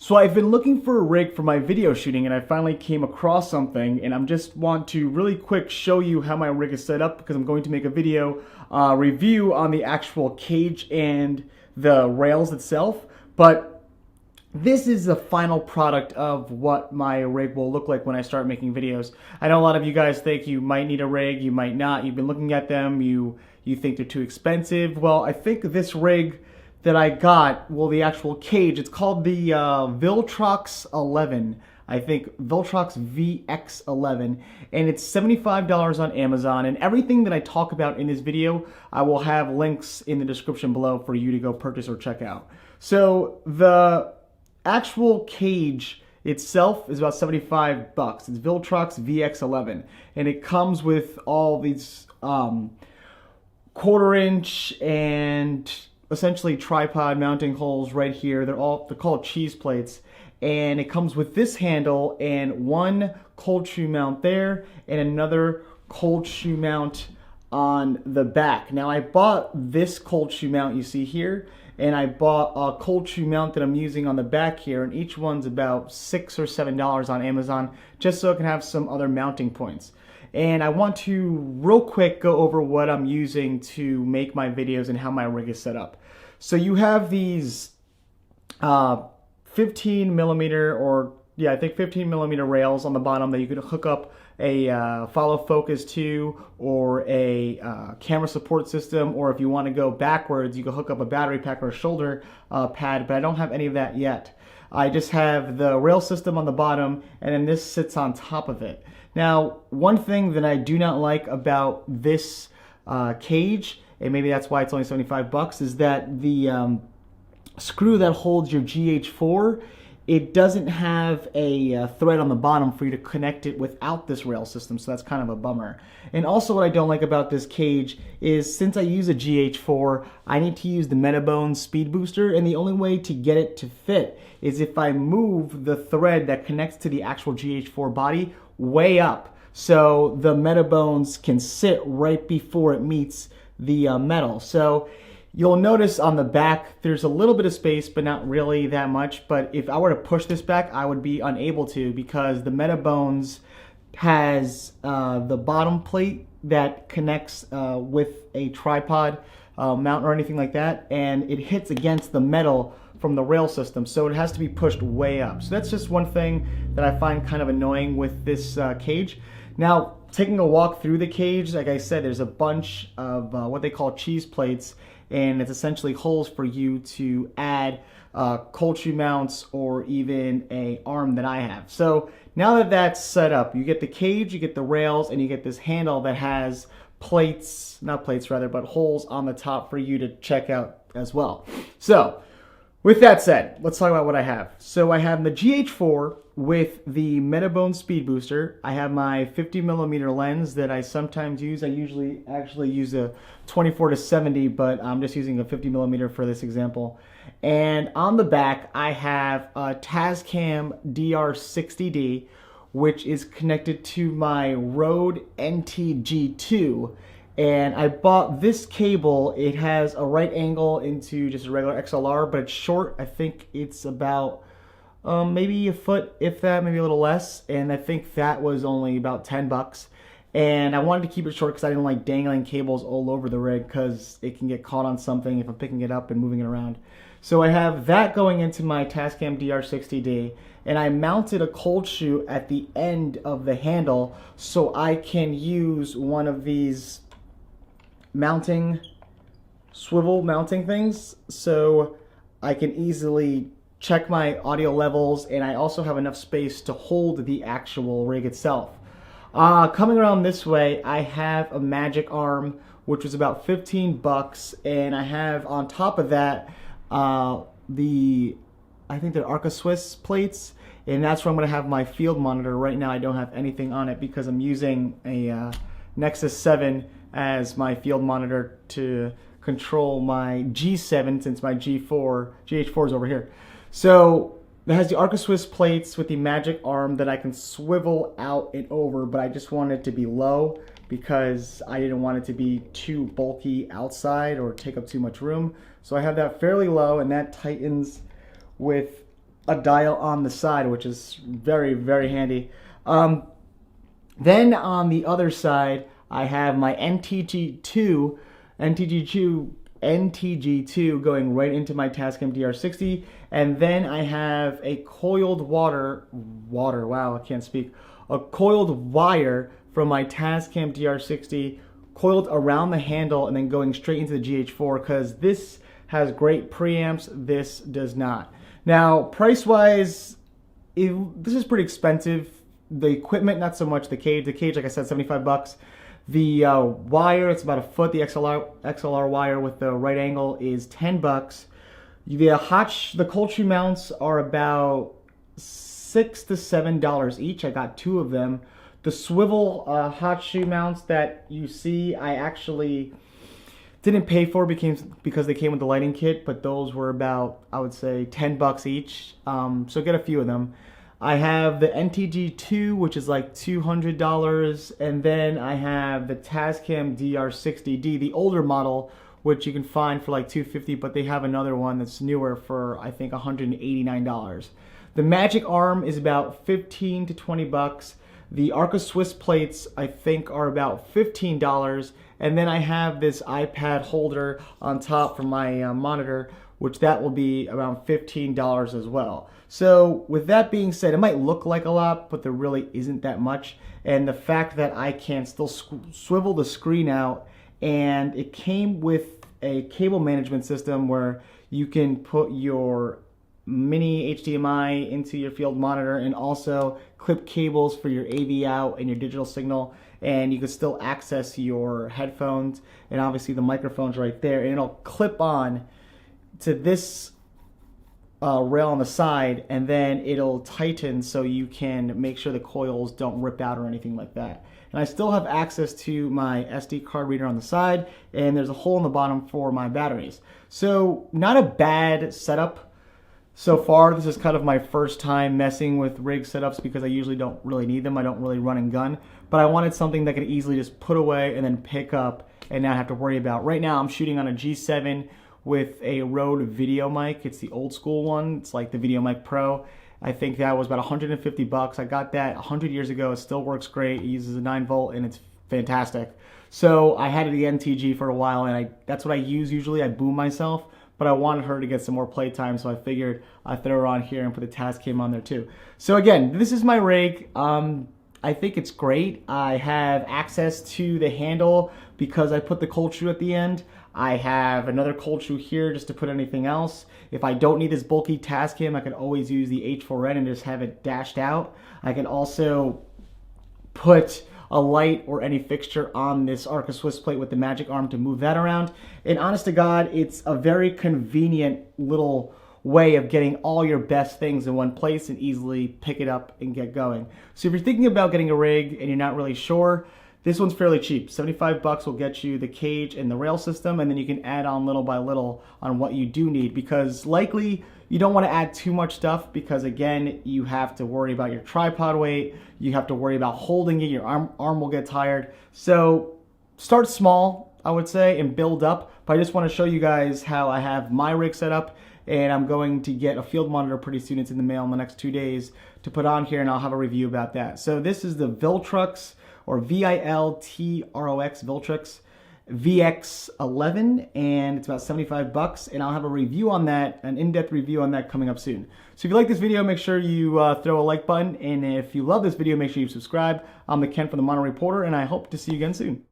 So I've been looking for a rig for my video shooting, and I finally came across something, and I'm just want to really quick show you how my rig is set up because I'm going to make a video review on the actual cage and the rails itself. But this is the final product of what my rig will look like when I start making videos. I know a lot of you guys think you might need a rig, you might not. You've been looking at them, you think they're too expensive. Well, I think this rig that I got, well, the actual cage, it's called the Viltrox 11. I think Viltrox VX-11, and it's $75 on Amazon. And everything that I talk about in this video, I will have links in the description below for you to go purchase or check out. So the actual cage itself is about 75 bucks. It's Viltrox VX-11, and it comes with all these 1/4 inch and essentially tripod mounting holes right here. They're called cheese plates, and it comes with this handle and one cold shoe mount there and another cold shoe mount on the back. Now I bought this cold shoe mount you see here, and I bought a cold shoe mount that I'm using on the back here, and each one's about $6 or $7 on Amazon, just so I can have some other mounting points. And I want to real quick go over what I'm using to make my videos and how my rig is set up. So you have these 15 millimeter, or yeah, I think 15 millimeter rails on the bottom that you could hook up a follow focus to, or a camera support system, or if you want to go backwards, you can hook up a battery pack or a shoulder pad, but I don't have any of that yet. I just have the rail system on the bottom, and then this sits on top of it. Now, one thing that I do not like about this cage, and maybe that's why it's only 75 bucks, is that the screw that holds your GH4, it doesn't have a thread on the bottom for you to connect it without this rail system, so that's kind of a bummer. And also what I don't like about this cage is, since I use a GH4, I need to use the Metabone speed booster, and the only way to get it to fit is if I move the thread that connects to the actual GH4 body way up, so the Metabones can sit right before it meets the metal. So you'll notice on the back there's a little bit of space, but not really that much. But if I were to push this back, I would be unable to, because the Metabones has the bottom plate that connects with a tripod mount or anything like that, and it hits against the metal from the rail system, so it has to be pushed way up. So that's just one thing that I find kind of annoying with this cage. Now, taking a walk through the cage, like I said, there's a bunch of what they call cheese plates, and it's essentially holes for you to add cold shoe mounts or even a arm that I have. So now that that's set up, you get the cage, you get the rails, and you get this handle that has plates, not plates rather, but holes on the top for you to check out as well. So with that said, let's talk about what I have. So I have the GH4 with the Metabone speed booster. I have my 50 millimeter lens that I sometimes use. I usually actually use a 24 to 70, but I'm just using a 50 millimeter for this example. And on the back, I have a Tascam Dr-60d, which is connected to my Rode NT-G2. And I bought this cable. It has a right angle into just a regular XLR, but it's short. I think it's about maybe a foot, if that, maybe a little less. And I think that was only about 10 bucks. And I wanted to keep it short because I didn't like dangling cables all over the rig, because it can get caught on something if I'm picking it up and moving it around. So I have that going into my Tascam Dr-60d, and I mounted a cold shoe at the end of the handle so I can use one of these swivel mounting things, so I can easily check my audio levels, and I also have enough space to hold the actual rig itself. Coming around this way, I have a magic arm, which was about 15 bucks, and I have on top of that I think they're Arca Swiss plates, and that's where I'm going to have my field monitor. Right now I don't have anything on it because I'm using a Nexus 7 as my field monitor to control my G7, since my GH4 is over here. So it has the Arca Swiss plates with the magic arm that I can swivel out and over, but I just want it to be low because I didn't want it to be too bulky outside or take up too much room. So I have that fairly low, and that tightens with a dial on the side, which is very, very handy. Then on the other side, I have my NTG2 going right into my Tascam Dr-60, and then I have a coiled wow, I can't speak, a coiled wire from my Tascam Dr-60 coiled around the handle and then going straight into the GH4, because this has great preamps, this does not. Now, price-wise, this is pretty expensive. The equipment, not so much. The cage, like I said, 75 bucks. The wire, it's about a foot. The XLR wire with the right angle is 10 bucks. The cold shoe mounts are about $6 to $7 each. I got 2 of them. The swivel hot shoe mounts that you see, I actually didn't pay for because they came with the lighting kit, but those were about, I would say, 10 bucks each. So get a few of them. I have the NTG2, which is like $200, and then I have the Tascam Dr-60d, the older model, which you can find for like $250, but they have another one that's newer for, I think, $189. The Magic Arm is about 15 to 20 bucks. The Arca Swiss plates, I think, are about $15, and then I have this iPad holder on top for my monitor, which that will be around $15 as well. So with that being said, it might look like a lot, but there really isn't that much. And the fact that I can still swivel the screen out, and it came with a cable management system where you can put your mini HDMI into your field monitor and also clip cables for your AV out and your digital signal, and you can still access your headphones and obviously the microphone's right there, and it'll clip on to this rail on the side, and then it'll tighten so you can make sure the coils don't rip out or anything like that. And I still have access to my SD card reader on the side, and there's a hole in the bottom for my batteries. So not a bad setup so far. This is kind of my first time messing with rig setups because I usually don't really need them. I don't really run and gun, but I wanted something that could easily just put away and then pick up and not have to worry about. Right now I'm shooting on a G7 with a Rode video mic. It's the old school one. It's like the Video Mic Pro. I think that was about 150 bucks. I got that 100 years ago. It still works great. It uses a 9 volt and it's fantastic. So I had the NTG for a while, and that's what I use usually. I boom myself, but I wanted her to get some more playtime, so I figured I'd throw her on here and put the Tascam on there too. So again, this is my rig. I think it's great. I have access to the handle because I put the cold shoe at the end. I have another cold shoe here just to put anything else. If I don't need this bulky Tascam, I can always use the H4n and just have it dashed out. I can also put a light or any fixture on this Arca Swiss plate with the Magic Arm to move that around. And honest to God, it's a very convenient little way of getting all your best things in one place and easily pick it up and get going. So if you're thinking about getting a rig and you're not really sure, this one's fairly cheap. 75 bucks will get you the cage and the rail system, and then you can add on little by little on what you do need, because likely you don't want to add too much stuff because, again, you have to worry about your tripod weight, you have to worry about holding it, your arm will get tired. So start small, I would say, and build up. But I just want to show you guys how I have my rig set up, and I'm going to get a field monitor pretty soon. It's in the mail in the next 2 days to put on here, and I'll have a review about that. So this is the Viltrox, or Viltrox, Viltrox VX-11, and it's about 75 bucks, and I'll have a review on that, an in-depth review on that coming up soon. So if you like this video, make sure you throw a like button, and if you love this video, make sure you subscribe. I'm the Ken from the Mono Reporter, and I hope to see you again soon.